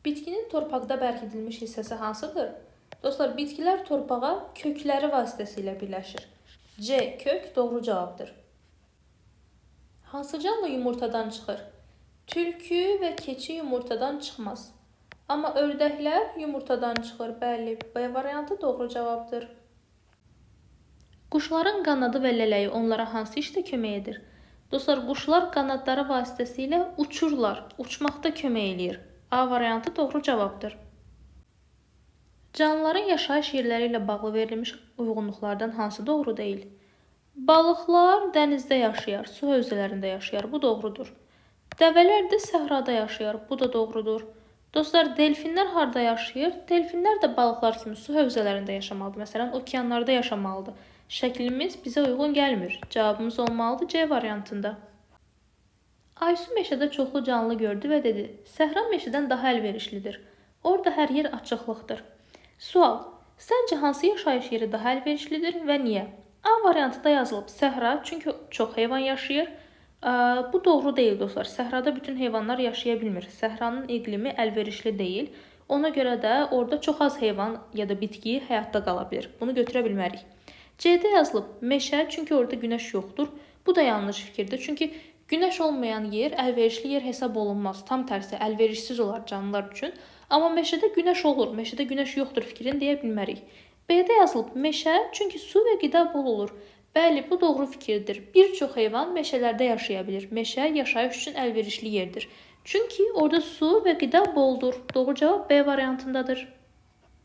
Bitkinin torpaqda bərkidilmiş hissəsi hansıdır? Dostlar, bitkilər torpağa kökləri vasitəsilə birləşir. C. Kök doğru cavabdır. Hansı canlı yumurtadan çıxır? Tülkü və keçi yumurtadan çıxmaz. Amma ördəklər yumurtadan çıxır. Bəli, B variantı doğru cavabdır. Quşların qanadı və lələyi onlara hansı işdə kömək edir? Dostlar, quşlar qanadları vasitəsilə uçurlar, uçmaqda kömək eləyir. A variantı doğru cavabdır. Canlıların yaşayış yerləri ilə bağlı verilmiş uyğunluqlardan hansı doğru deyil? Balıqlar dənizdə yaşayar, su hövzələrində yaşayar. Bu doğrudur. Dəvələr də səhrada yaşayar. Bu da doğrudur. Dostlar, delfinlər harda yaşayır? Delfinlər də balıqlar kimi su hövzələrində yaşamalıdır. Məsələn, okeanlarda yaşamalıdır. Şəklimiz bizə uyğun gəlmir. Cavabımız olmalıdır C variantında. Aysu meşədə çoxlu canlı gördü və dedi: Səhra meşədən daha əlverişlidir. Orada hər yer açıqlıqdır. Sual: Səncə hansı yaşayış yeri daha əlverişlidir və niyə? A variantında yazılıb səhra, çünki çox heyvan yaşayır. Bu doğru deyil dostlar. Səhrada bütün heyvanlar yaşaya bilmir. Səhranın iqlimi əlverişli deyil. Ona görə də orada çox az heyvan ya da bitki həyatda qala bilir. Bunu götürə bilmərik. C-də yazılıb meşə, çünki orada günəş yoxdur. Bu da yanlış fikirdir. Çünki günəş olmayan yer əlverişli yer hesab olunmaz. Tam tərsi əlverişsiz olar canlılar üçün. Amma meşədə günəş olur. Meşədə günəş yoxdur fikrini deyə bilmərik. B-də yazılıb meşə, çünki su və qida bol olur. Bəli, bu doğru fikirdir. Bir çox heyvan meşələrdə yaşaya bilir. Meşə yaşayış üçün əlverişli yerdir. Çünki orada su və qida boldur. Doğru cavab B variantındadır.